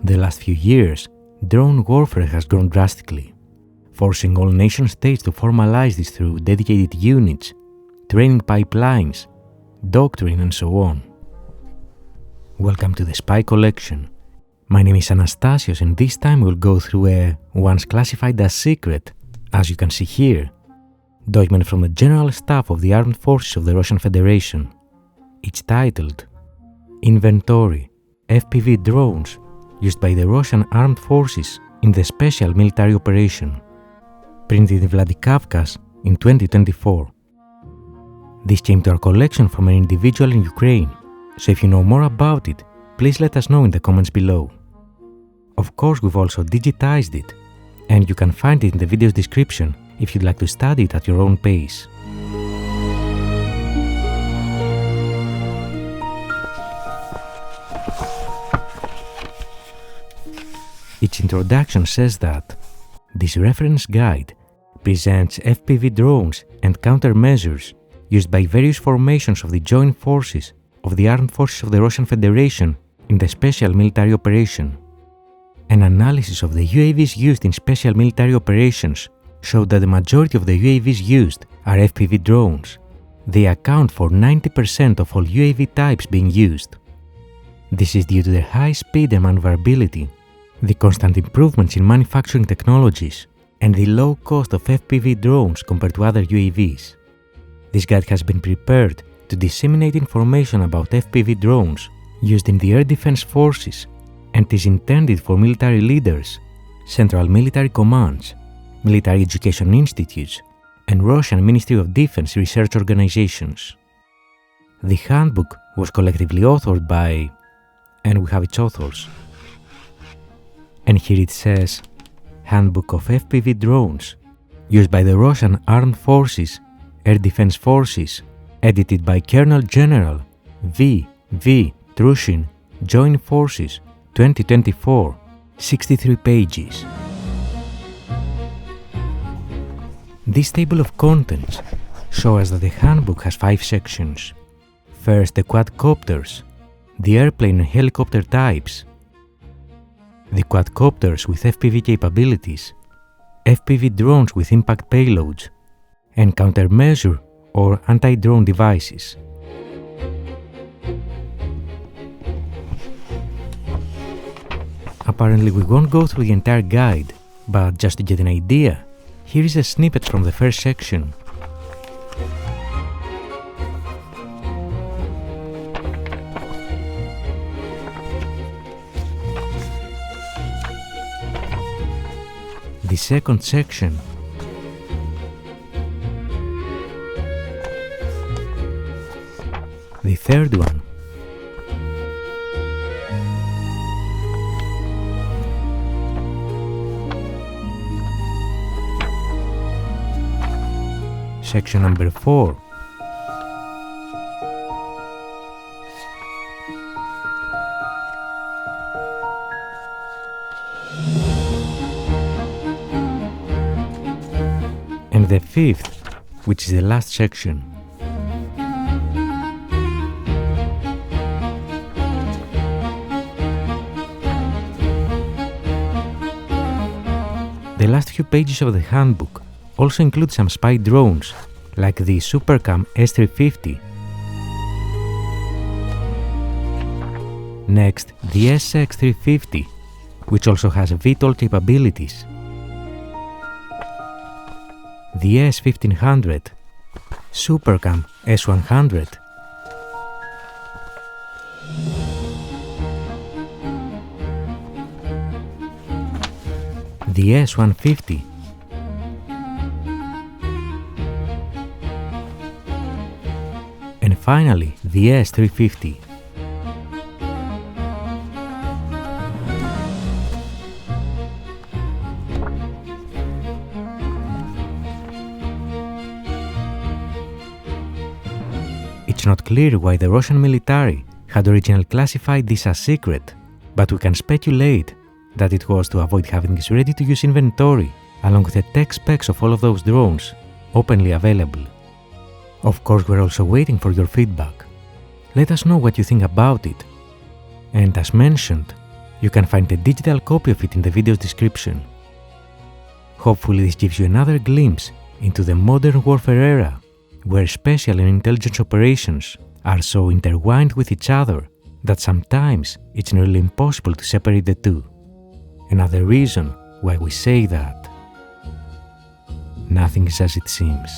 The last few years, drone warfare has grown drastically, forcing all nation-states to formalize this through dedicated units, training pipelines, doctrine, and so on. Welcome to the Spy Collection. My name is Anastasios, and this time we'll go through a once classified as secret, as you can see here, document from the General Staff of the Armed Forces of the Russian Federation. It's titled Inventory FPV Drones Used by the Russian Armed Forces in the Special Military Operation, printed in Vladikavkaz in 2024. This came to our collection from an individual in Ukraine, so if you know more about it, please let us know in the comments below. Of course, we've also digitized it, and you can find it in the video's description if you'd like to study it at your own pace. Its introduction says that this reference guide presents FPV drones and countermeasures used by various formations of the joint forces of the Armed Forces of the Russian Federation in the Special Military Operation. An analysis of the UAVs used in special military operations showed that the majority of the UAVs used are FPV drones. They account for 90% of all UAV types being used. This is due to their high speed and maneuverability, the constant improvements in manufacturing technologies, and the low cost of FPV drones compared to other UAVs. This guide has been prepared to disseminate information about FPV drones used in the air defense forces and is intended for military leaders, central military commands, military education institutes, and Russian Ministry of Defense research organizations. The handbook was collectively authored by, and we have its authors. And here it says, Handbook of FPV Drones, used by the Russian Armed Forces, Air Defense Forces, edited by Colonel General V.V. Trushin, Joint Forces, 2024, 63 pages. This table of contents shows us that the handbook has 5 sections. First, the quadcopters, the airplane and helicopter types, the quadcopters with FPV capabilities, FPV drones with impact payloads, and countermeasure or anti-drone devices. Apparently we won't go through the entire guide, but just to get an idea, here is a snippet from the first section. The second section. The third one. Section number 4. And the fifth, which is the last section. The last few pages of the handbook also include some spy drones, like the Supercam S350. Next, the SX350, which also has VTOL capabilities. The S1500, Supercam S100, the S150, and finally the S350. It's not clear why the Russian military had originally classified this as secret, but we can speculate that it was to avoid having this ready-to-use inventory along with the tech specs of all of those drones openly available. Of course, we're also waiting for your feedback. Let us know what you think about it. And as mentioned, You can find a digital copy of it in the video's description. Hopefully this gives you another glimpse into the modern warfare era, where special and intelligence operations are so intertwined with each other that sometimes it's nearly impossible to separate the two. Another reason why we say that nothing is as it seems.